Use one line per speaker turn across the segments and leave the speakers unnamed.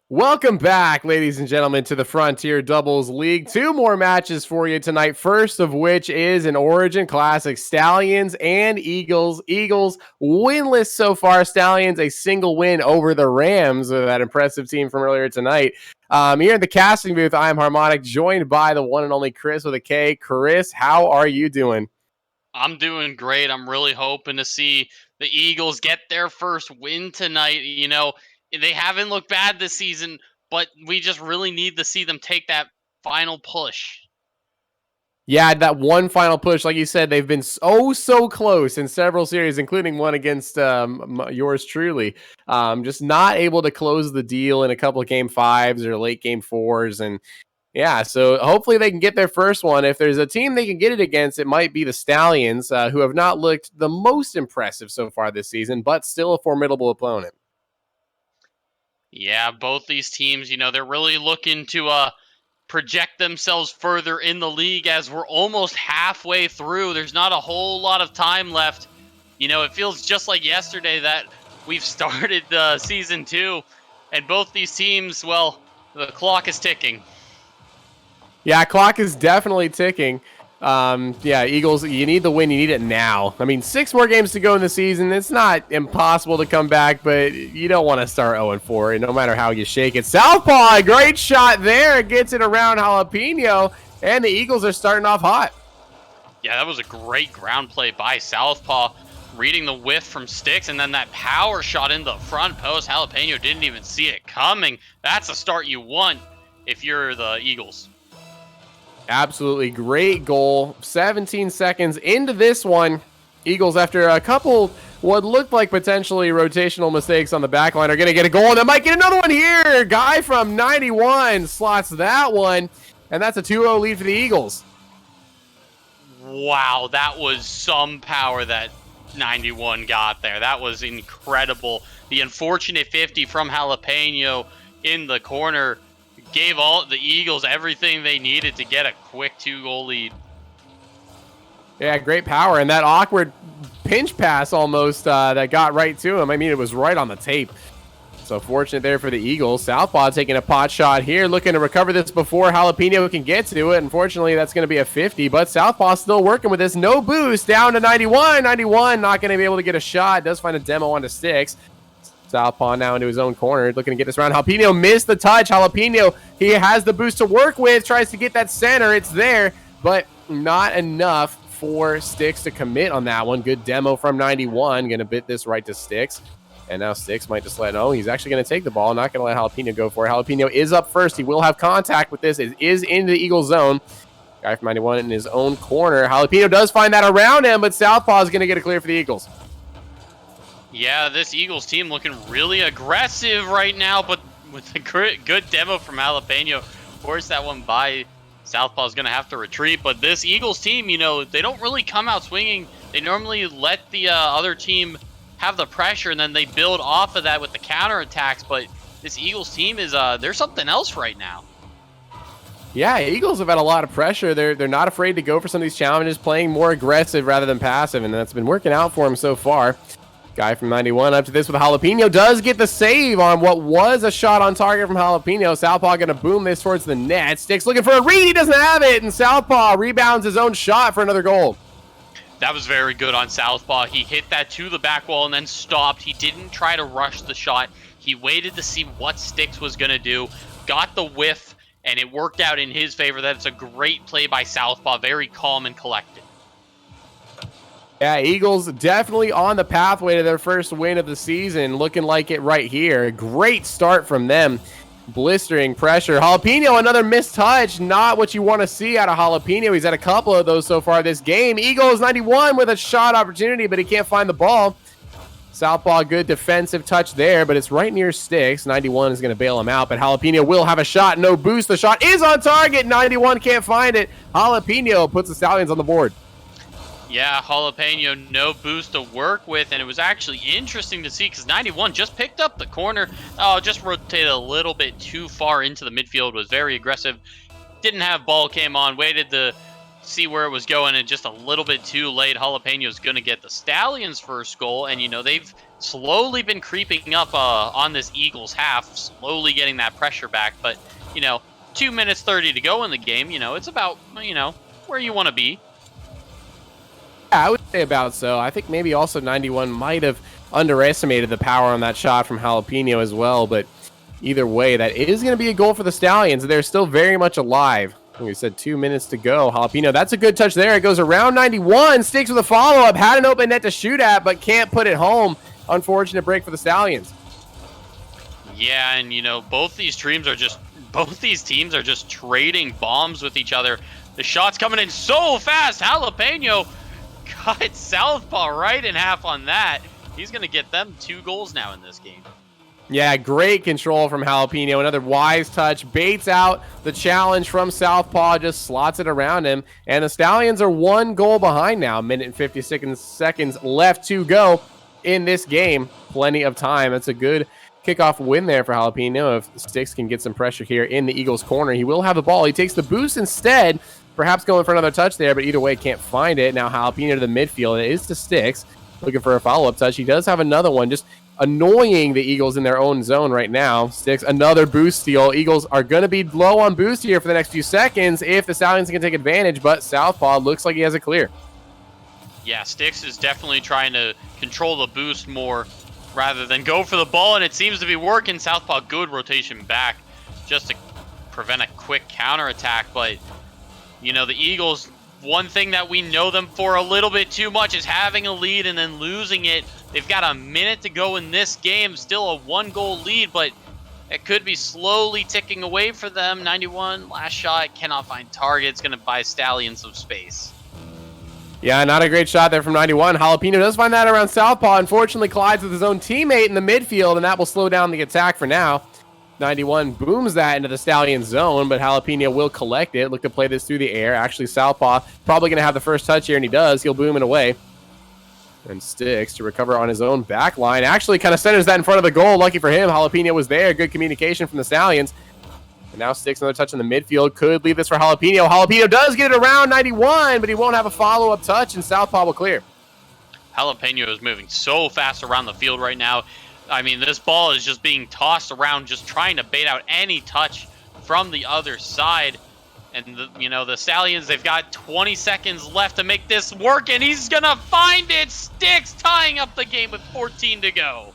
Welcome back, ladies and gentlemen, to the Frontier Doubles League. Two more matches for you tonight, first of which is an Origin Classic, Stallions and Eagles. Eagles winless so far. Stallions a single win over the Rams, that impressive team from earlier tonight. Here in the casting booth, I am Harmonic, joined by the one and only Chris with a K. Chris, how are you doing?
I'm doing great. I'm really hoping to see the Eagles get their first win tonight. They haven't looked bad this season, but we just really need to see them take that final push.
Yeah, that one final push, like you said, they've been so close in several series, including one against yours truly. Just not able to close the deal in a couple of game fives or late game fours. And yeah, so hopefully they can get their first one. If there's a team they can get it against, it might be the Stallions, who have not looked the most impressive so far this season, but still a formidable opponent.
Yeah, both these teams, they're really looking to project themselves further in the league as we're almost halfway through. There's not a whole lot of time left. It feels just like yesterday that we've started season 2, and both these teams, well, the clock is ticking.
Yeah, clock is definitely ticking. Yeah, Eagles, you need the win. You need it now. I mean, 6 more games to go in the season. It's not impossible to come back, but you don't want to start 0-4, no matter how you shake it. Southpaw, a great shot there. Gets it around Jalapeño, and the Eagles are starting off hot.
Yeah, that was a great ground play by Southpaw, reading the whiff from Stix, and then that power shot in the front post. Jalapeño didn't even see it coming. That's a start you want if you're the Eagles.
Absolutely great goal. 17 seconds into this one. Eagles, after a couple what looked like potentially rotational mistakes on the back line, are going to get a goal, and they might get another one here. Guy from 91 slots that one, and that's a 2-0 lead for the Eagles.
Wow, that was some power that 91 got there. That was incredible. The unfortunate 50 from Jalapeño in the corner gave all the Eagles everything they needed to get a quick 2-goal lead.
Yeah, great power, and that awkward pinch pass almost that got right to him. I mean, it was right on the tape. So fortunate there for the Eagles. Southpaw taking a pot shot here, looking to recover this before Jalapeño can get to it. Unfortunately, that's going to be a 50, but Southpaw still working with this. No boost, down to 91. 91 not going to be able to get a shot. Does find a demo onto Stix. Southpaw now into his own corner, looking to get this around. Jalapeño missed the touch. Jalapeño, he has the boost to work with, tries to get that center. It's there, but not enough for Stix to commit on that one. Good demo from 91. Going to bit this right to Stix. And now Stix might just let he's actually going to take the ball. Not going to let Jalapeño go for it. Jalapeño is up first. He will have contact with this. It is into the Eagle zone. Guy from 91 in his own corner. Jalapeño does find that around him, but Southpaw is going to get a clear for the Eagles.
Yeah, this Eagles team looking really aggressive right now, but with a good demo from Jalapeño, force that one by. Southpaw's going to have to retreat, but this Eagles team, they don't really come out swinging. They normally let the other team have the pressure, and then they build off of that with the counterattacks, but this Eagles team is, they're something else right now.
Yeah, Eagles have had a lot of pressure. They're not afraid to go for some of these challenges, playing more aggressive rather than passive, and that's been working out for them so far. Guy from 91 up to this with Jalapeño does get the save on what was a shot on target from Jalapeño. Southpaw going to boom this towards the net. Stix looking for a read. He doesn't have it, and Southpaw rebounds his own shot for another goal.
That was very good on Southpaw. He hit that to the back wall and then stopped. He didn't try to rush the shot. He waited to see what Stix was going to do, got the whiff, and it worked out in his favor. That's a great play by Southpaw, very calm and collected.
Yeah, Eagles definitely on the pathway to their first win of the season. Looking like it right here. Great start from them. Blistering pressure. Jalapeño, another missed touch. Not what you want to see out of Jalapeño. He's had a couple of those so far this game. Eagles 91 with a shot opportunity, but he can't find the ball. Southpaw, good defensive touch there, but it's right near Stix. 91 is going to bail him out, but Jalapeño will have a shot. No boost. The shot is on target. 91 can't find it. Jalapeño puts the Stallions on the board.
Yeah, Jalapeño, no boost to work with, and it was actually interesting to see because 91 just picked up the corner. Just rotated a little bit too far into the midfield, was very aggressive. Didn't have ball, came on, waited to see where it was going, and just a little bit too late. Jalapeño's going to get the Stallions' first goal, and, they've slowly been creeping up on this Eagles half, slowly getting that pressure back. But, 2 minutes 30 to go in the game, it's about, where you want to be.
Yeah, I would say about so. I think maybe also 91 might have underestimated the power on that shot from Jalapeno as well, but either way, that is going to be a goal for the Stallions. They're still very much alive. Like we said, 2 minutes to go. Jalapeno, that's a good touch there. It goes around 91. Stix with a follow-up. Had an open net to shoot at, but can't put it home. Unfortunate break for the Stallions.
Yeah, and, both these teams are just trading bombs with each other. The shot's coming in so fast. Jalapeno cut Southpaw right in half on that. He's going to get them 2 goals now in this game.
Yeah, great control from Jalapeno. Another wise touch. Baits out the challenge from Southpaw. Just slots it around him. And the Stallions are 1 goal behind now. Minute and 56 seconds left to go in this game. Plenty of time. That's a good kickoff win there for Jalapeno. If Stix can get some pressure here in the Eagles' corner, he will have the ball. He takes the boost instead. Perhaps going for another touch there, but either way, can't find it. Now Jalapeno to the midfield. It is to Stix. Looking for a follow-up touch. He does have another one. Just annoying the Eagles in their own zone right now. Stix, another boost steal. Eagles are going to be low on boost here for the next few seconds if the Stallions can take advantage, but Southpaw looks like he has it clear.
Yeah, Stix is definitely trying to control the boost more rather than go for the ball, and it seems to be working. Southpaw, good rotation back just to prevent a quick counterattack, but the Eagles, one thing that we know them for a little bit too much is having a lead and then losing it. They've got a minute to go in this game, still a 1-goal lead, but it could be slowly ticking away for them. 91, last shot, cannot find target. It's going to buy Stallions some space.
Yeah, not a great shot there from 91. Jalapeno does find that around Southpaw. Unfortunately, collides with his own teammate in the midfield, and that will slow down the attack for now. 91 booms that into the Stallion zone, but Jalapeno will collect it. Look to play this through the air. Actually, Southpaw probably going to have the first touch here, and he does. He'll boom it away. And Stix to recover on his own back line. Actually kind of centers that in front of the goal. Lucky for him, Jalapeno was there. Good communication from the Stallions. And now Stix, another touch in the midfield. Could leave this for Jalapeno. Jalapeno does get it around 91, but he won't have a follow-up touch, and Southpaw will clear.
Jalapeno is moving so fast around the field right now. I mean, this ball is just being tossed around, just trying to bait out any touch from the other side. And, the Stallions, they've got 20 seconds left to make this work, and he's going to find it. Stix tying up the game with 14 to go.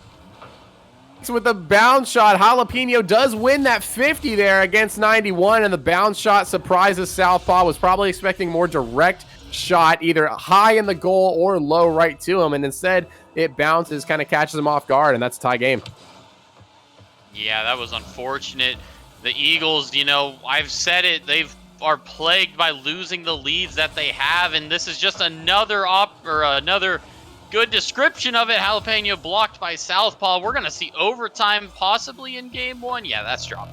So with the bounce shot, Jalapeno does win that 50 there against 91, and the bounce shot surprises Southpaw. Was probably expecting more direct shot, either high in the goal or low right to him, and instead it bounces, kind of catches him off guard, and that's a tie game.
Yeah, that was unfortunate. The Eagles, I've said it, are plagued by losing the leads that they have, and this is just another good description of it. Jalapeno blocked by Southpaw. We're going to see overtime possibly in game 1. Yeah, that's dropped.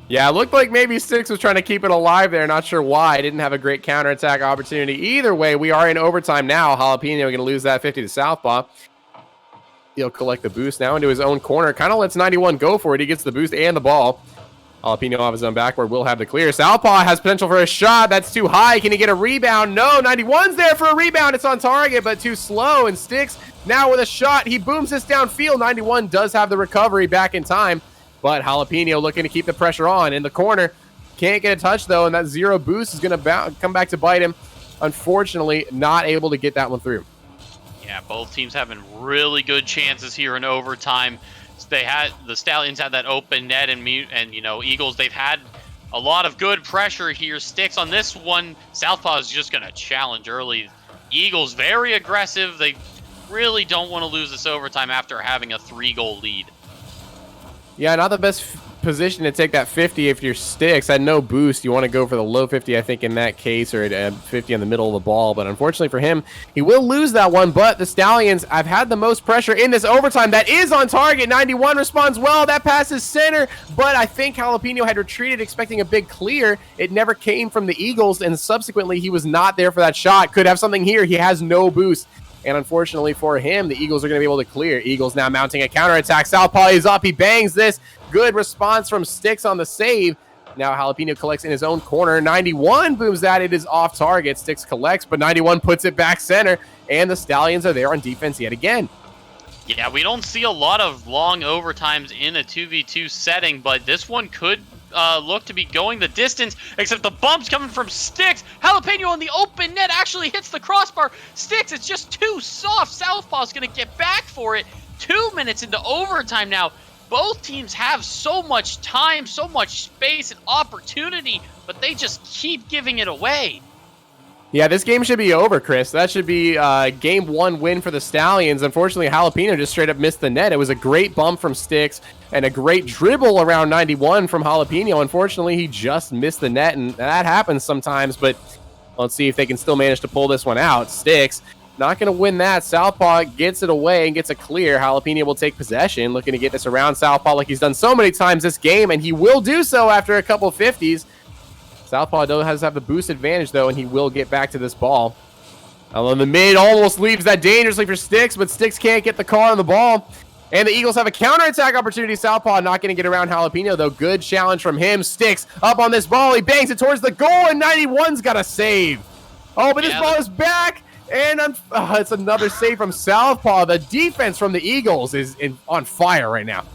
Yeah, it looked like maybe Stix was trying to keep it alive there. Not sure why. Didn't have a great counterattack opportunity. Either way, we are in overtime now. Jalapeno going to lose that 50 to Southpaw. He'll collect the boost now into his own corner. Kind of lets 91 go for it. He gets the boost and the ball. Jalapeno off his own backward will have the clear. Southpaw has potential for a shot. That's too high. Can he get a rebound? No, 91's there for a rebound. It's on target, but too slow. And Stix now with a shot. He booms this downfield. 91 does have the recovery back in time, but Jalapeno looking to keep the pressure on in the corner. Can't get a touch, though, and that 0 boost is going to come back to bite him. Unfortunately, not able to get that one through.
Yeah, both teams having really good chances here in overtime. The Stallions had that open net, and Eagles, they've had a lot of good pressure here. Stix on this one. Southpaw is just going to challenge early. Eagles very aggressive. They really don't want to lose this overtime after having a 3-goal lead.
Yeah, not the best position to take that 50 if you're Stix. Had no boost. You want to go for the low 50, I think, in that case, or at 50 in the middle of the ball. But unfortunately for him, he will lose that one. But the Stallions have had the most pressure in this overtime. That is on target. 91 responds well. That passes center. But I think Jalapeno had retreated expecting a big clear. It never came from the Eagles, and subsequently he was not there for that shot. Could have something here. He has no boost. And unfortunately for him, the Eagles are going to be able to clear. Eagles now mounting a counterattack. Southpaw is up. He bangs this. Good response from Stix on the save. Now Jalapeno collects in his own corner. 91 booms that. It is off target. Stix collects, but 91 puts it back center. And the Stallions are there on defense yet again.
Yeah, we don't see a lot of long overtimes in a 2v2 setting, but this one could look to be going the distance, except the bumps coming from Stix. Jalapeño on the open net actually hits the crossbar. Stix, it's just too soft. Southpaw's going to get back for it. 2 minutes into overtime now. Both teams have so much time, so much space and opportunity, but they just keep giving it away.
Yeah, this game should be over, Chris. That should be game 1 win for the Stallions. Unfortunately, Jalapeño just straight up missed the net. It was a great bump from Stix and a great dribble around 91 from Jalapeño. Unfortunately, he just missed the net, and that happens sometimes, but let's see if they can still manage to pull this one out. Stix not going to win that. Southpaw gets it away and gets it clear. Jalapeño will take possession, looking to get this around Southpaw like he's done so many times this game, and he will do so after a couple 50s. Southpaw does have the boost advantage, though, and he will get back to this ball. The mid almost leaves that dangerously for Stix, but Stix can't get the car on the ball. And the Eagles have a counterattack opportunity. Southpaw not going to get around Jalapeño, though. Good challenge from him. Stix up on this ball. He bangs it towards the goal, and 91's got a save. Oh, but this ball is back, and it's another save from Southpaw. The defense from the Eagles is on fire right now.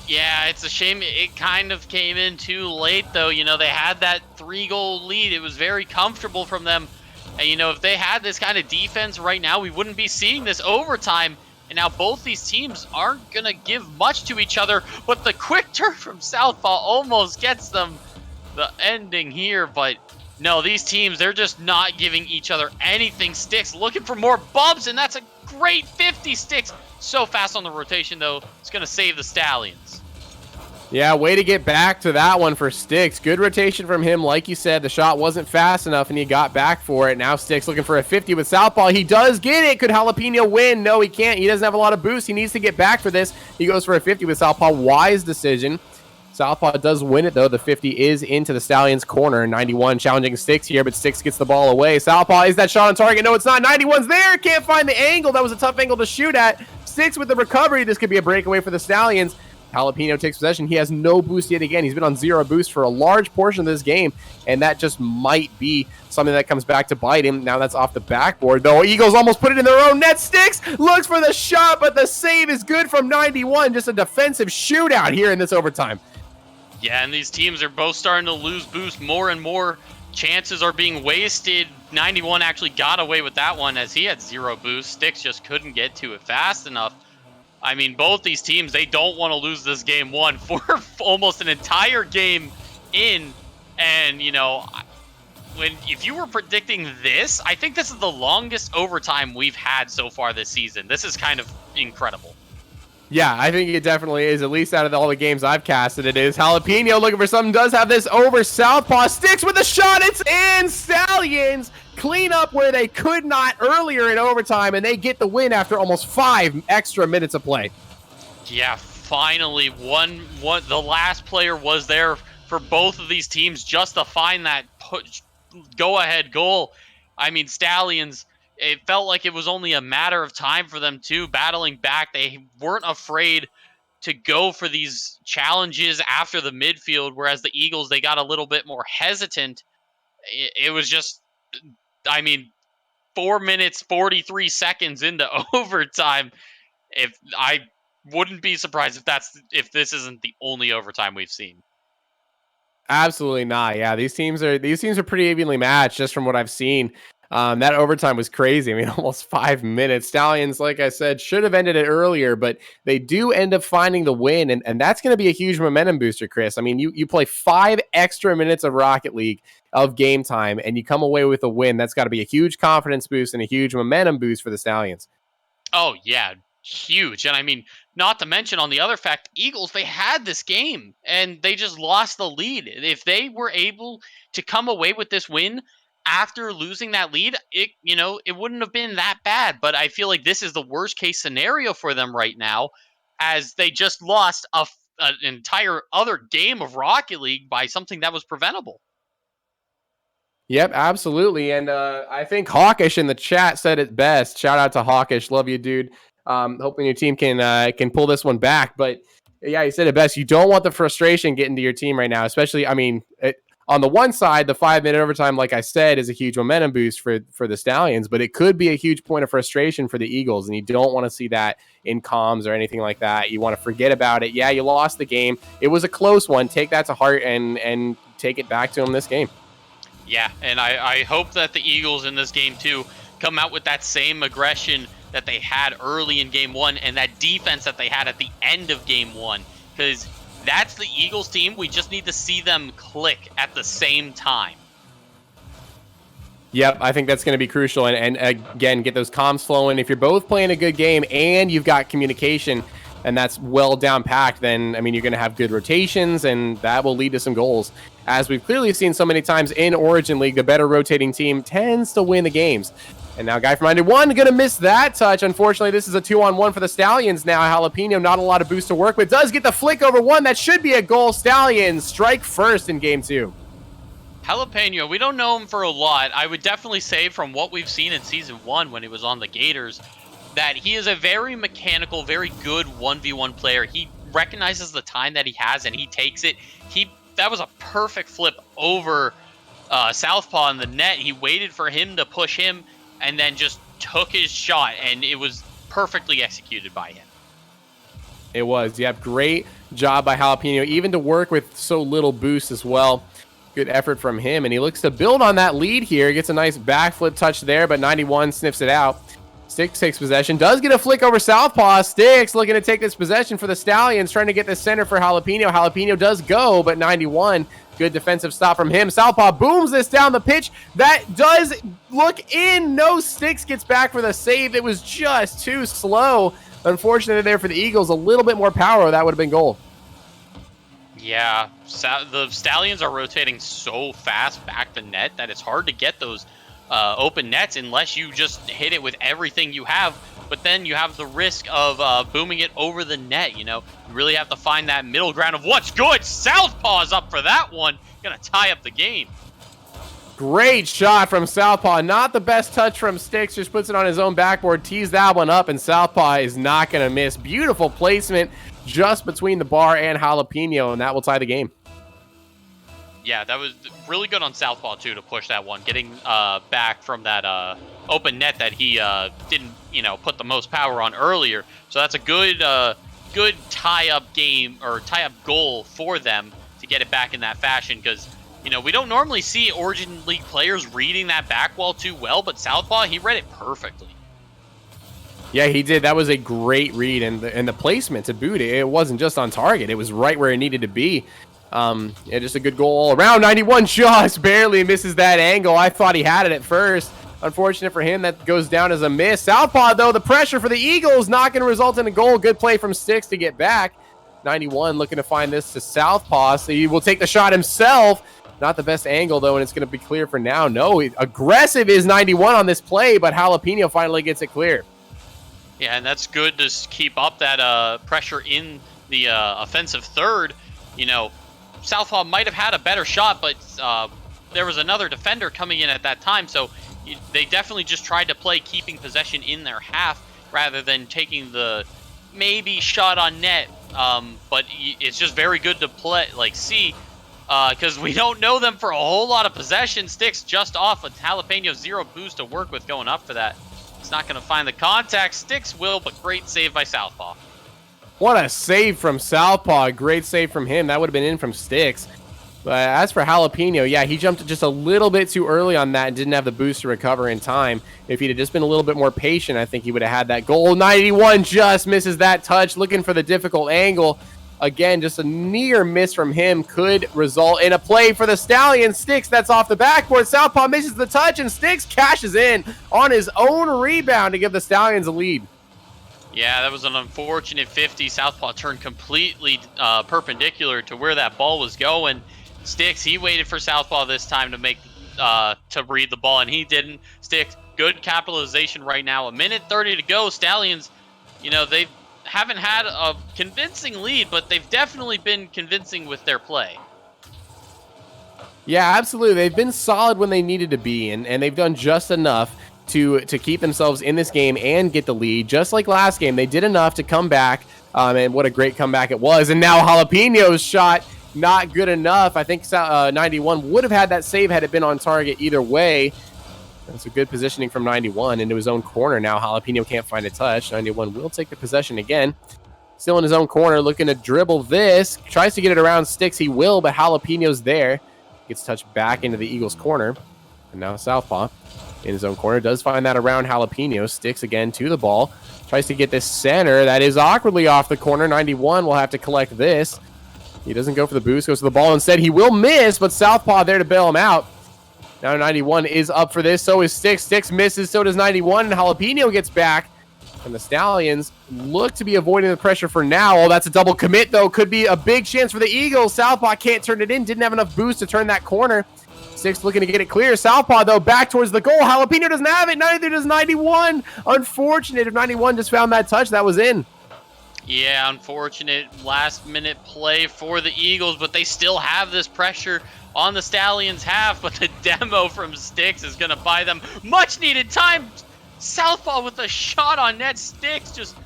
Yeah, it's a shame it kind of came in too late, though. You know, they had that 3-goal lead. It was very comfortable from them. And, you know, if they had this kind of defense right now, we wouldn't be seeing this overtime. And now both these teams aren't going to give much to each other. But the quick turn from Southpaw almost gets them the ending here. But, no, these teams, they're just not giving each other anything. Stix looking for more bumps, and that's a great 50. Stix so fast on the rotation, though. It's going to save the Stallions.
Yeah, way to get back to that one for Stix. Good rotation from him. Like you said, the shot wasn't fast enough, and he got back for it. Now Stix looking for a 50 with Southpaw. He does get it. Could Jalapeño win? No, he can't. He doesn't have a lot of boost. He needs to get back for this. He goes for a 50 with Southpaw. Wise decision. Southpaw does win it, though. The 50 is into the Stallions' corner. 91 challenging Stix here, but Stix gets the ball away. Southpaw, is that shot on target? No, it's not. 91's there. Can't find the angle. That was a tough angle to shoot at. Stix with the recovery. This could be a breakaway for the Stallions. Jalapeño takes possession. He has no boost yet again. He's been on 0 boost for a large portion of this game, and that just might be something that comes back to bite him. Now that's off the backboard, though. Eagles almost put it in their own net. Stix looks for the shot, but the save is good from 91. Just a defensive shootout here in this overtime.
Yeah, and these teams are both starting to lose boost more and more. Chances are being wasted. 91 actually got away with that one as he had 0 boost. Stix just couldn't get to it fast enough. I mean, both these teams, they don't want to lose this game 1 for almost an entire game in. And, you know, if you were predicting this, I think this is the longest overtime we've had so far this season. This is kind of incredible.
Yeah, I think it definitely is. At least out of all the games I've casted, it is. Jalapeño looking for something. Does have this over Southpaw. Stix with the shot. It's in. Stallions clean up where they could not earlier in overtime, and they get the win after almost 5 extra minutes of play.
Yeah, finally, the last player was there for both of these teams just to find that go-ahead goal. I mean, Stallions, it felt like it was only a matter of time for them too, battling back. They weren't afraid to go for these challenges after the midfield, whereas the Eagles, they got a little bit more hesitant. It was just, I mean, 4 minutes, 43 seconds into overtime. If I wouldn't be surprised if this isn't the only overtime we've seen.
Absolutely not. Yeah, these teams are pretty evenly matched just from what I've seen. That overtime was crazy. I mean, almost 5 minutes. Stallions, like I said, should have ended it earlier, but they do end up finding the win, and that's going to be a huge momentum booster, Chris. I mean, you play 5 extra minutes of Rocket League of game time, and you come away with a win. That's got to be a huge confidence boost and a huge momentum boost for the Stallions.
Oh, yeah, huge. And I mean, not to mention on the other fact, Eagles, they had this game, and they just lost the lead. If they were able to come away with this win after losing that lead, it wouldn't have been that bad. But I feel like this is the worst case scenario for them right now, as they just lost an entire other game of Rocket League by something that was preventable.
Yep, absolutely. And I think Hawkish in the chat said it best. Shout out to Hawkish. Love you, dude. Hoping your team can pull this one back. But yeah, he said it best. You don't want the frustration getting to your team right now, especially, I mean, on the one side, the 5-minute overtime, like I said, is a huge momentum boost for the Stallions, but it could be a huge point of frustration for the Eagles, and you don't want to see that in comms or anything like that. You want to forget about it. Yeah, you lost the game. It was a close one. Take that to heart and take it back to them this game.
Yeah, and I hope that the Eagles in this game, too, come out with that same aggression that they had early in Game 1 and that defense that they had at the end of Game 1, because that's the Eagles team. We just need to see them click at the same time.
Yep, I think that's going to be crucial. And again, get those comms flowing. If you're both playing a good game and you've got communication and that's well down packed, then, I mean, you're going to have good rotations and that will lead to some goals. As we've clearly seen so many times in Origin League, the better rotating team tends to win the games. And now Guy from91 going to miss that touch. Unfortunately, this is a 2-on-1 for the Stallions now. Jalapeño, not a lot of boost to work with. Does get the flick over one. That should be a goal. Stallions strike first in Game 2.
Jalapeño, we don't know him for a lot. I would definitely say from what we've seen in Season 1 when he was on the Gators, that he is a very mechanical, very good 1v1 player. He recognizes the time that he has and he takes it. That was a perfect flip over Southpaw in the net. He waited for him to push him and then just took his shot, and it was perfectly executed by him.
It was. Yep, great job by Jalapeño, even to work with so little boost as well. Good effort from him, and he looks to build on that lead here. He gets a nice backflip touch there, but 91 sniffs it out. Stix takes possession, does get a flick over Southpaw. Stix looking to take this possession for the Stallions, trying to get the center for Jalapeño. Jalapeño does go, but 91, good defensive stop from him. Southpaw booms this down the pitch. That does look in. No, Stix gets back for the save. It was just too slow. Unfortunately there for the Eagles, a little bit more power. That would have been goal.
Yeah, the Stallions are rotating so fast back the net that it's hard to get those open nets unless you just hit it with everything you have. But then you have the risk of booming it over the net. You know, you really have to find that middle ground of what's good. Southpaw's up for that one. Gonna tie up the game.
Great shot from Southpaw. Not the best touch from Stix. Just puts it on his own backboard, tees that one up, and Southpaw is not going to miss. Beautiful placement just between the bar and Jalapeño, and that will tie the game.
Yeah, that was really good on Southpaw, too, to push that one. Getting back from that open net that he didn't, put the most power on earlier. So that's a good tie-up game, or tie-up goal for them to get it back in that fashion, because we don't normally see Origin League players reading that back wall too well, but Southpaw, he read it perfectly.
Yeah, he did. That was a great read, and the placement to boot it wasn't just on target. It was right where it needed to be. Yeah, just a good goal all around. 91 just barely misses that angle. I thought he had it at first. Unfortunate for him, that goes down as a miss. Southpaw, though, the pressure for the Eagles not going to result in a goal. Good play from Stix to get back. 91 looking to find this to Southpaw, so he will take the shot himself. Not the best angle, though, and it's going to be clear for now. No, aggressive is 91 on this play, but Jalapeño finally gets it clear.
Yeah, and that's good to keep up that pressure in the offensive third. Southpaw might have had a better shot, but there was another defender coming in at that time, so they definitely just tried to play keeping possession in their half rather than taking the maybe shot on net. But it's just very good to see, because we don't know them for a whole lot of possession. Stix just off with Jalapeño, 0 boost to work with going up for that. It's not going to find the contact. Stix will, but great save by Southpaw.
What a save from Southpaw. Great save from him. That would have been in from Stix. But as for Jalapeño, yeah, he jumped just a little bit too early on that and didn't have the boost to recover in time. If he'd have just been a little bit more patient, I think he would have had that goal. 91 just misses that touch, looking for the difficult angle. Again, just a near miss from him could result in a play for the Stallions. Stix, that's off the backboard. Southpaw misses the touch, and Stix cashes in on his own rebound to give the Stallions a lead.
Yeah, that was an unfortunate 50. Southpaw turned completely perpendicular to where that ball was going. Stix, he waited for Southpaw this time to read the ball, and he didn't. Stix, good capitalization right now. 1:30 to go. Stallions, they haven't had a convincing lead, but they've definitely been convincing with their play.
Yeah, absolutely. They've been solid when they needed to be, and they've done just enough to keep themselves in this game and get the lead. Just like last game, they did enough to come back, and what a great comeback it was. And now Jalapeño's shot not good enough. I think 91 would have had that save had it been on target either way. That's a good positioning from 91 into his own corner. Now Jalapeno can't find a touch. 91 will take the possession again. Still in his own corner, looking to dribble this. Tries to get it around Stix. He will, but Jalapeno's there. Gets touched back into the Eagles' corner. And now Southpaw in his own corner does find that around Jalapeno. Stix again to the ball. Tries to get this center. That is awkwardly off the corner. 91 will have to collect this. He doesn't go for the boost, goes to the ball instead. He will miss, but Southpaw there to bail him out. Now 91 is up for this. So is Stix. Stix misses. So does 91. And Jalapeno gets back. And the Stallions look to be avoiding the pressure for now. Oh, that's a double commit, though. Could be a big chance for the Eagles. Southpaw can't turn it in. Didn't have enough boost to turn that corner. Stix looking to get it clear. Southpaw, though, back towards the goal. Jalapeno doesn't have it. Neither does 91. Unfortunate. If 91 just found that touch, that was in.
Yeah, unfortunate last-minute play for the Eagles, but they still have this pressure on the Stallions half, but the demo from Stix is going to buy them much-needed time. Southpaw with a shot on net. Stix just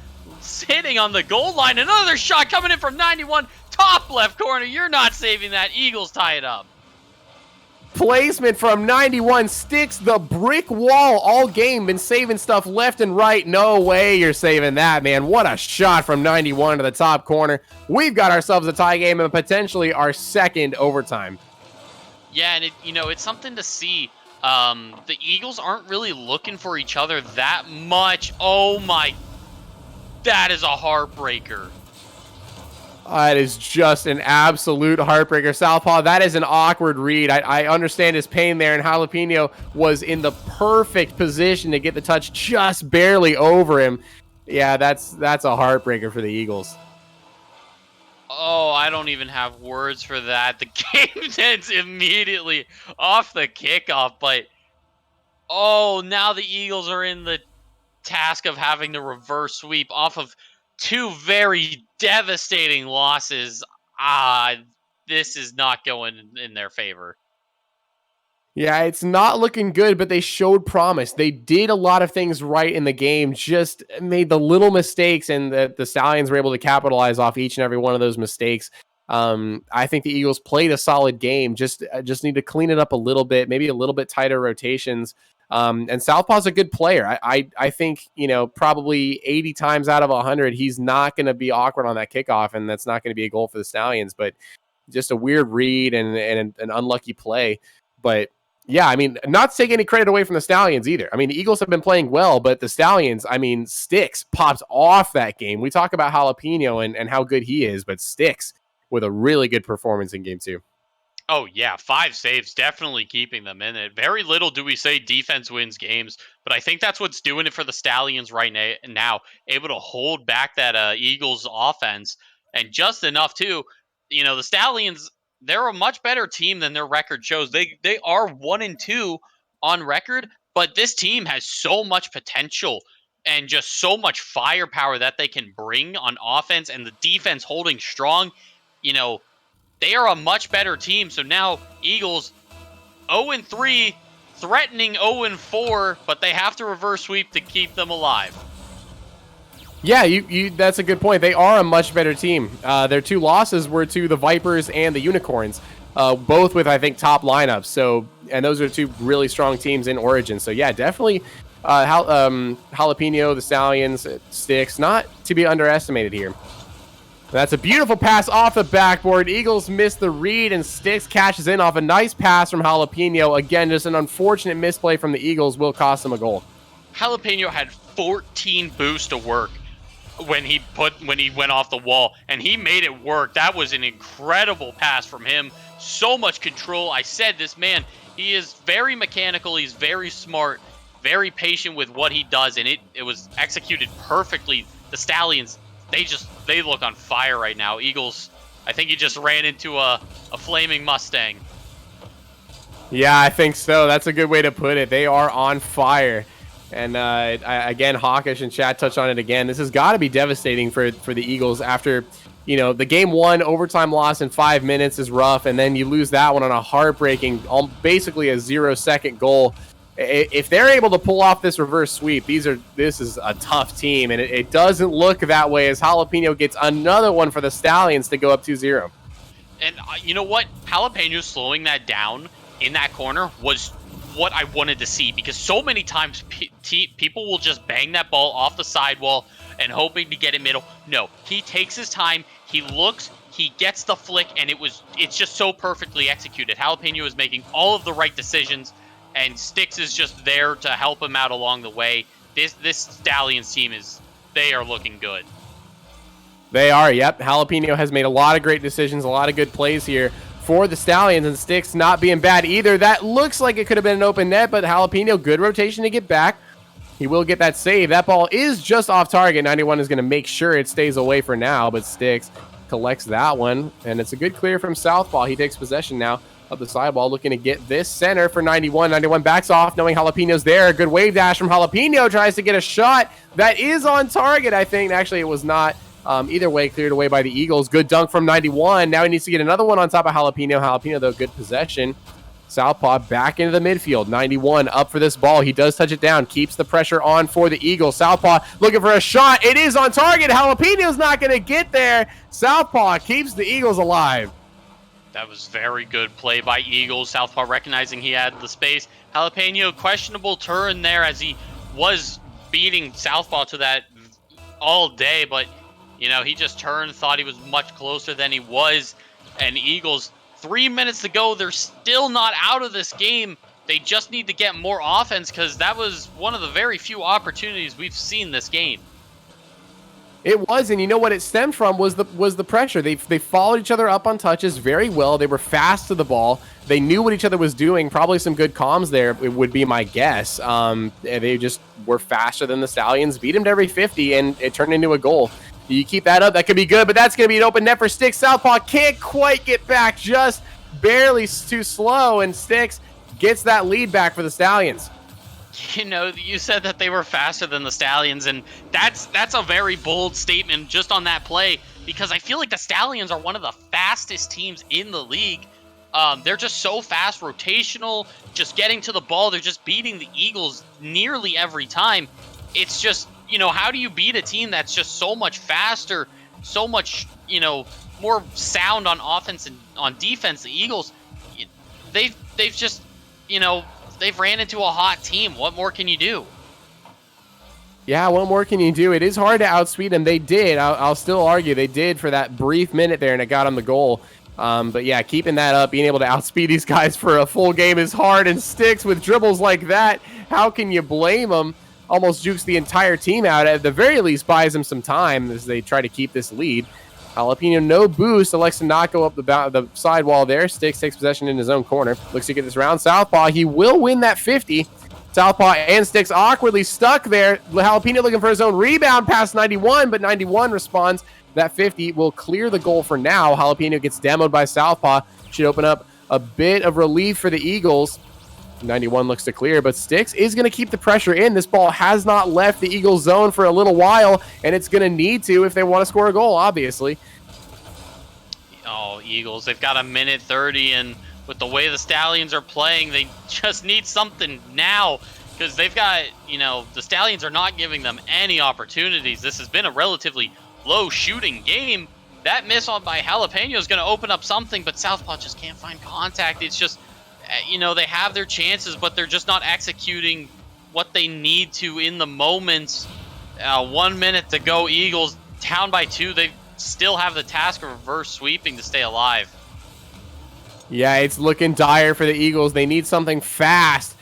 sitting on the goal line. Another shot coming in from 91. Top left corner. You're not saving that. Eagles tie it up.
Placement from 91. Stix the brick wall all game. Been saving stuff left and right. No way you're saving that, man. What a shot from 91 to the top corner. We've got ourselves a tie game and potentially our second overtime.
Yeah, and it's something to see. The Eagles aren't really looking for each other that much. Oh my, that is a heartbreaker.
It is just an absolute heartbreaker. Southpaw, that is an awkward read. I understand his pain there, and Jalapeno was in the perfect position to get the touch just barely over him. Yeah, that's a heartbreaker for the Eagles.
Oh, I don't even have words for that. The game ends immediately off the kickoff, but oh, now the Eagles are in the task of having to reverse sweep off of two very devastating losses. This is not going in their favor.
Yeah, it's not looking good, but they showed promise. They did a lot of things right in the game, just made the little mistakes, and the Stallions were able to capitalize off each and every one of those mistakes. I think the Eagles played a solid game, just need to clean it up a little bit, maybe a little bit tighter rotations. And Southpaw's a good player. I think, probably 80 times out of 100, he's not going to be awkward on that kickoff, and that's not going to be a goal for the Stallions, but just a weird read and an unlucky play. But yeah, not to take any credit away from the Stallions either. The Eagles have been playing well, but the Stallions, Stix pops off that game. We talk about Jalapeno and how good he is, but Stix with a really good performance in game 2.
Oh, yeah, 5 saves, definitely keeping them in it. Very little do we say defense wins games, but I think that's what's doing it for the Stallions right now, able to hold back that Eagles offense, and just enough, too. The Stallions, they're a much better team than their record shows. They are 1-2 on record, but this team has so much potential and just so much firepower that they can bring on offense, and the defense holding strong. They are a much better team. So now Eagles 0-3, threatening 0-4, but they have to reverse sweep to keep them alive.
Yeah, that's a good point. They are a much better team. Their 2 losses were to the Vipers and the Unicorns, both with, I think, top lineups. And those are 2 really strong teams in Origin. So yeah, definitely Jalapeno, the Stallions, Stix, not to be underestimated here. That's a beautiful pass off the backboard. Eagles miss the read, and Stix cashes in off a nice pass from Jalapeno. Again, just an unfortunate misplay from the Eagles will cost them a goal.
Jalapeno had 14 boosts to work when he went off the wall, and he made it work. That was an incredible pass from him. So much control. I said this man, he is very mechanical. He's very smart, very patient with what he does, and it was executed perfectly. The Stallions, they look on fire right now. Eagles, I think he just ran into a flaming Mustang.
Yeah, I think so. That's a good way to put it. They are on fire. And again, Hawkish and Chad touched on it again. This has got to be devastating for the Eagles after, the game 1 overtime loss in 5 minutes is rough, and then you lose that one on a heartbreaking, basically a 0-second goal. If they're able to pull off this reverse sweep, this is a tough team, and it doesn't look that way as Jalapeno gets another one for the Stallions to go up 2-0.
And you know what? Jalapeno slowing that down in that corner was what I wanted to see, because so many times people will just bang that ball off the sidewall and hoping to get it middle. No, he takes his time, he looks, he gets the flick, and it's just so perfectly executed. Jalapeno is making all of the right decisions, and Stix is just there to help him out along the way. This Stallions team they are looking good.
They are, yep. Jalapeno has made a lot of great decisions, a lot of good plays here for the Stallions, and Stix not being bad either. That looks like it could have been an open net, but Jalapeno, good rotation to get back. He will get that save. That ball is just off target. 91 is going to make sure it stays away for now, but Stix collects that one, and it's a good clear from Southpaw. He takes possession now of the sidewall, looking to get this center for 91. 91 backs off, knowing Jalapeno's there. Good wave dash from Jalapeno, tries to get a shot. That is on target, I think. Actually, it was not. Either way, cleared away by the Eagles. Good dunk from 91. Now he needs to get another one on top of Jalapeno. Jalapeno, though, good possession. Southpaw back into the midfield. 91 up for this ball. He does touch it down. Keeps the pressure on for the Eagles. Southpaw looking for a shot. It is on target. Jalapeno's not going to get there. Southpaw keeps the Eagles alive.
That was very good play by Eagles. Southpaw recognizing he had the space. Jalapeno, questionable turn there as he was beating Southpaw to that all day, but you know, he just turned, thought he was much closer than he was. And Eagles, 3 minutes to go, they're still not out of this game. They just need to get more offense, because that was one of the very few opportunities we've seen this game.
It was, and you know what it stemmed from was the pressure. They followed each other up on touches very well. They were fast to the ball. They knew what each other was doing. Probably some good comms there, it would be my guess. They just were faster than the Stallions, beat them to every 50, and it turned into a goal. You keep that up, that could be good, but that's going to be an open net for Stix. Southpaw can't quite get back, just barely too slow, and Stix gets that lead back for the Stallions.
You know, you said that they were faster than the Stallions, and that's a very bold statement just on that play, because I feel like the Stallions are one of the fastest teams in the league. They're just so fast, rotational, just getting to the ball. They're just beating the Eagles nearly every time. It's just, you know, how do you beat a team that's just so much faster, so much, you know, more sound on offense and on defense? The Eagles, they've just, you know, they've ran into a hot team. What more can you do?
Yeah, what more can you do? It is hard to outspeed them. They did. I'll still argue they did for that brief minute there, and it got them the goal. But yeah, keeping that up, being able to outspeed these guys for a full game is hard, and Stix with dribbles like that, how can you blame them? Almost jukes the entire team out. At the very least, buys them some time as they try to keep this lead. Jalapeno, no boost, elects to not go up the sidewall there. Stix takes possession in his own corner. Looks to get this round. Southpaw, he will win that 50. Southpaw and Stix awkwardly stuck there. Jalapeno looking for his own rebound past 91, but 91 responds. That 50 will clear the goal for now. Jalapeno gets demoed by Southpaw. Should open up a bit of relief for the Eagles. 91 looks to clear, but Stix is going to keep the pressure in. This ball has not left the Eagles zone for a little while, and it's going to need to if they want to score a goal, obviously.
Oh, Eagles, they've got a minute 30, and with the way the Stallions are playing, they just need something now, because they've got, you know, the Stallions are not giving them any opportunities. This has been a relatively low shooting game. That miss on by Jalapeno is going to open up something, but Southpaw just can't find contact. It's just, you know, they have their chances, but they're just not executing what they need to in the moments. 1 minute to go. Eagles down by 2. They still have the task of reverse sweeping to stay alive.
Yeah, it's looking dire for the Eagles. They need something fast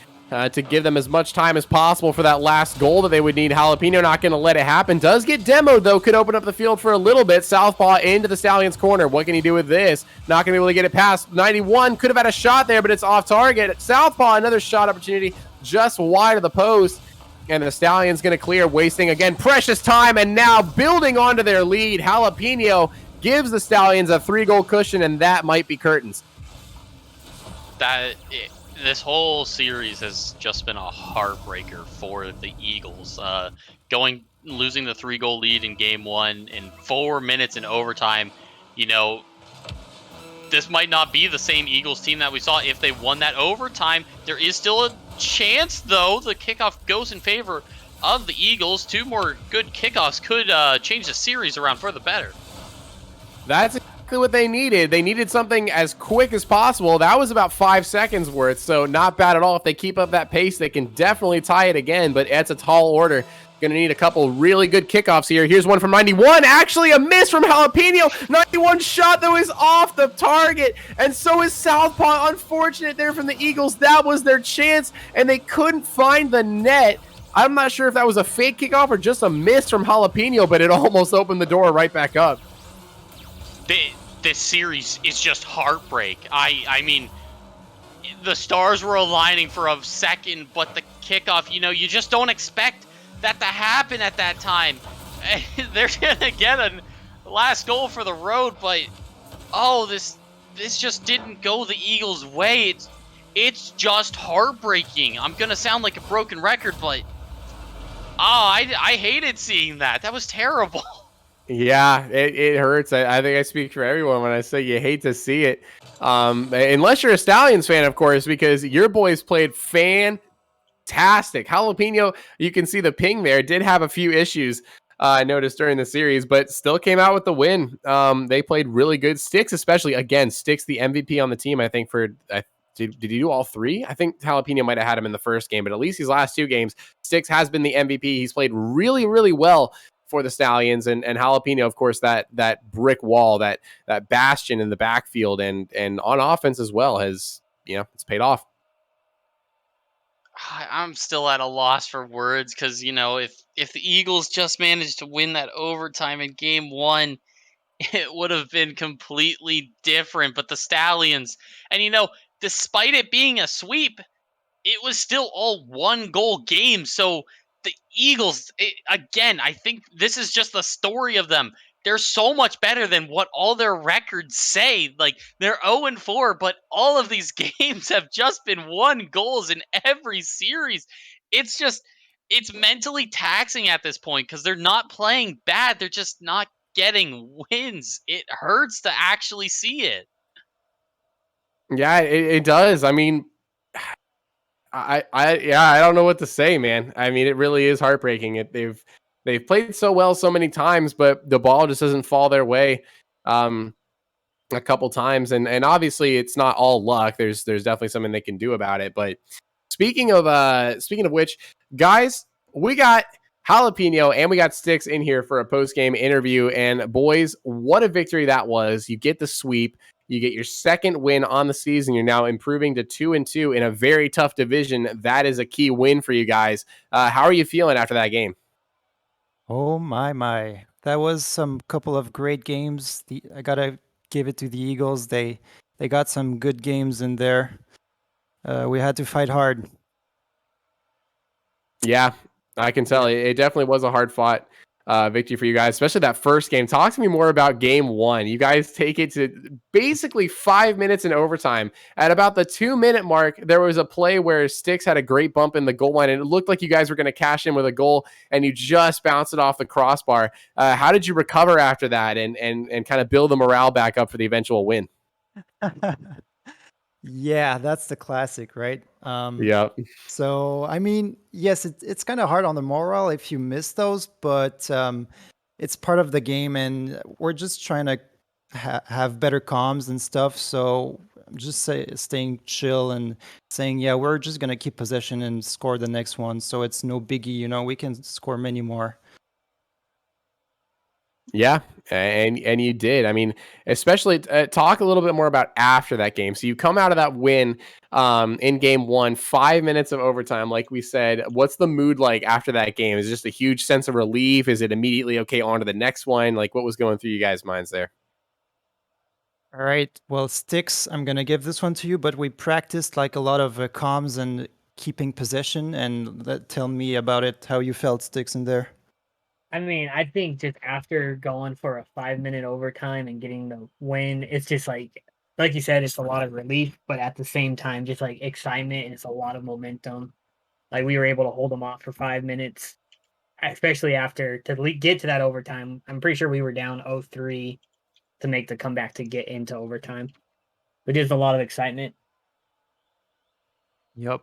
to give them as much time as possible for that last goal that they would need. Jalapeno not going to let it happen. Does get demoed, though. Could open up the field for a little bit. Southpaw into the Stallions' corner. What can he do with this? Not going to be able to get it past 91. Could have had a shot there, but it's off target. Southpaw, another shot opportunity just wide of the post. And the Stallions going to clear, wasting, again, precious time. And now building onto their lead, Jalapeno gives the Stallions a 3-goal cushion, and that might be curtains.
This whole series has just been a heartbreaker for the Eagles. Losing the 3-goal lead in game 1 in 4 minutes in overtime. You know, this might not be the same Eagles team that we saw if they won that overtime. There is still a chance, though. The kickoff goes in favor of the Eagles. 2 more good kickoffs could change the series around for the better.
That's what they needed. They needed something as quick as possible. That was about 5 seconds worth, so not bad at all. If they keep up that pace, they can definitely tie it again, but it's a tall order. Going to need a couple really good kickoffs here. Here's one from 91. Actually, a miss from Jalapeño. 91 shot, though, is off the target, and so is Southpaw. Unfortunate there from the Eagles. That was their chance, and they couldn't find the net. I'm not sure if that was a fake kickoff or just a miss from Jalapeño, but it almost opened the door right back up.
This series is just heartbreak. I mean, the stars were aligning for a second, but the kickoff, you just don't expect that to happen at that time. They're gonna get a last goal for the road, but this just didn't go the Eagles' way. It's just heartbreaking. I'm gonna sound like a broken record, but I hated seeing that. That was terrible.
Yeah, it hurts. I think I speak for everyone when I say you hate to see it. Unless you're a Stallions fan, of course, because your boys played fantastic. Jalapeño, you can see the ping there, did have a few issues I noticed during the series, but still came out with the win. They played really good. Stix, especially, again, Stix, the MVP on the team, I think, for... Did he do all three? I think Jalapeño might have had him in the first game, but at least these last 2 games, Stix has been the MVP. He's played really, really well for the Stallions, and Jalapeño, of course, that brick wall, that bastion in the backfield and on offense as well has, it's paid off.
I'm still at a loss for words because, if the Eagles just managed to win that overtime in game 1, it would have been completely different. But the Stallions, and despite it being a sweep, it was still all 1-goal games. So the Eagles, again, I think this is just the story of them. They're so much better than what all their records say. Like, they're 0-4, but all of these games have just been 1 goals in every series. It's mentally taxing at this point because they're not playing bad. They're just not getting wins. It hurts to actually see it.
Yeah, it does. I mean, I don't know what to say, man. I mean, it really is heartbreaking. They've played so well so many times, but the ball just doesn't fall their way a couple times, and obviously it's not all luck. There's definitely something they can do about it. But speaking of which, guys, we got Jalapeño and we got Stix in here for a post-game interview, and boys, what a victory that was. You get the sweep. You get your second win on the season. You're now improving to 2-2 in a very tough division. That is a key win for you guys. How are you feeling after that game?
Oh my. That was some couple of great games. I gotta give it to the Eagles. They got some good games in there. We had to fight hard.
Yeah, I can tell. It definitely was a hard-fought victory for you guys, especially that first game. Talk to me more about game 1. You guys take it to basically 5 minutes in overtime. At about the 2-minute mark, there was a play where Stix had a great bump in the goal line, and it looked like you guys were going to cash in with a goal, and you just bounced it off the crossbar. How did you recover after that and kind of build the morale back up for the eventual win?
Yeah, that's the classic, right?
Yeah.
So, I mean, yes, it's kind of hard on the morale if you miss those, but it's part of the game, and we're just trying to have better comms and stuff. So, I'm just staying chill and saying, yeah, we're just gonna keep possession and score the next one. So it's no biggie, we can score many more.
Yeah, and you did. I mean, especially talk a little bit more about after that game. So you come out of that win in game 1, 5 minutes of overtime, like we said. What's the mood like after that game? Is it just a huge sense of relief? Is it immediately okay on to the next one? Like, what was going through you guys' minds there?
All right. Well, Stix, I'm gonna give this one to you, but we practiced like a lot of comms and keeping possession. And tell me about it. How you felt, Stix, in there?
I mean, I think just after going for a 5-minute overtime and getting the win, it's just like you said, it's a lot of relief, but at the same time, just like excitement and it's a lot of momentum. Like we were able to hold them off for 5 minutes, especially after get to that overtime. I'm pretty sure we were down 0-3 to make the comeback to get into overtime. But just a lot of excitement.
Yep.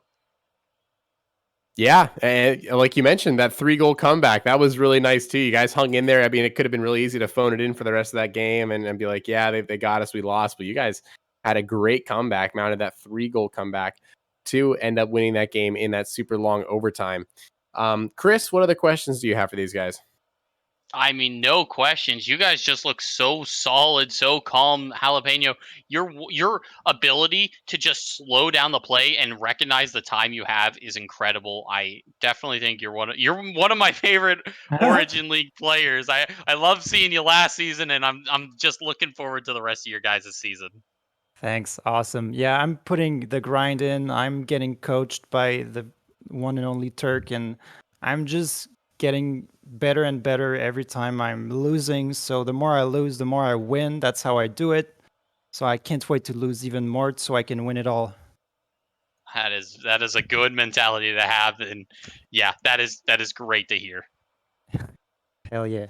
Yeah, and like you mentioned, that 3-goal comeback, that was really nice too. You guys hung in there. I mean, it could have been really easy to phone it in for the rest of that game and be like, yeah, they got us, we lost. But you guys had a great comeback, mounted that 3-goal comeback to end up winning that game in that super long overtime. Chris, what other questions do you have for these guys?
I mean, no questions. You guys just look so solid, so calm, Jalapeno. Your ability to just slow down the play and recognize the time you have is incredible. I definitely think you're one of my favorite Origin League players. I love seeing you last season, and I'm just looking forward to the rest of your guys' season.
Thanks. Awesome. Yeah, I'm putting the grind in. I'm getting coached by the one and only Turk, and I'm just getting better and better every time I'm losing. So the more I lose, the more I win. That's how I do it. So I can't wait to lose even more so I can win it all.
That is a good mentality to have, and yeah, that is great to hear.
Hell yeah.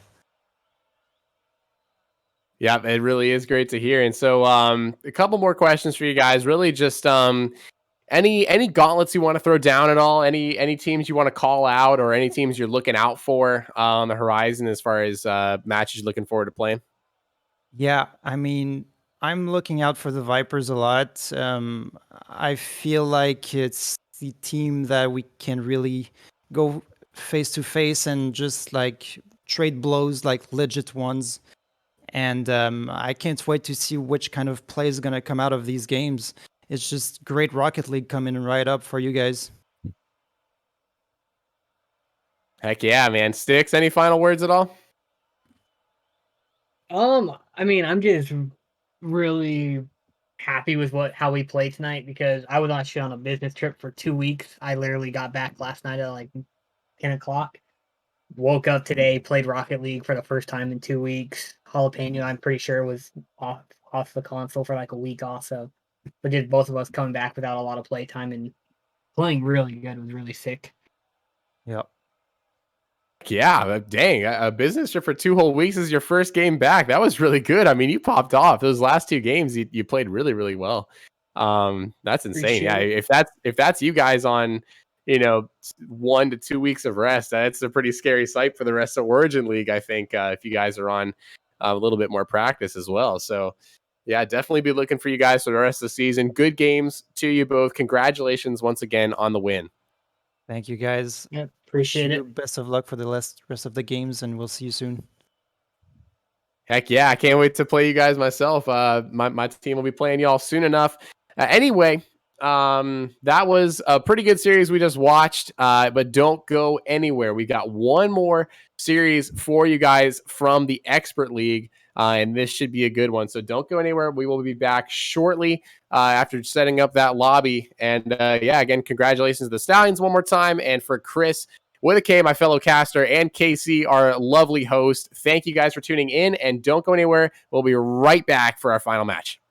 Yeah, it really is great to hear. And so a couple more questions for you guys. Really just any gauntlets you want to throw down at all? Any teams you want to call out, or any teams you're looking out for on the horizon as far as matches you're looking forward to playing?
Yeah, I mean, I'm looking out for the Vipers a lot. I feel like it's the team that we can really go face to face and just like trade blows like legit ones. And I can't wait to see which kind of play is going to come out of these games. It's just great Rocket League coming right up for you guys.
Heck yeah, man. Stix, any final words at all?
I mean, I'm just really happy with how we played tonight because I was actually on a business trip for 2 weeks. I literally got back last night at like 10 o'clock. Woke up today, played Rocket League for the first time in 2 weeks. Jalapeno, I'm pretty sure, was off the console for like a week also. But just both of us coming back without a lot of play time and playing really good was really sick.
Yep.
Yeah, dang, a business trip for 2 whole weeks is your first game back. That was really good. I mean, you popped off. Those last 2 games, you played really, really well. That's insane. Yeah,
Appreciate
if that's you guys on, 1 to 2 weeks of rest, that's a pretty scary sight for the rest of Origin League, I think, if you guys are on a little bit more practice as well. So, yeah, definitely be looking for you guys for the rest of the season. Good games to you both. Congratulations once again on the win.
Thank you guys.
Yeah, appreciate
Wish
it.
you best of luck for the rest of the games, and we'll see you soon.
Heck yeah, I can't wait to play you guys myself. My team will be playing y'all soon enough. Anyway, that was a pretty good series we just watched, but don't go anywhere. We got one more series for you guys from the Expert League, and this should be a good one. So don't go anywhere. We will be back shortly after setting up that lobby. And yeah, again, congratulations to the Stallions one more time. And for Chris with a K, my fellow caster, and Casey, our lovely host, thank you guys for tuning in, and don't go anywhere. We'll be right back for our final match.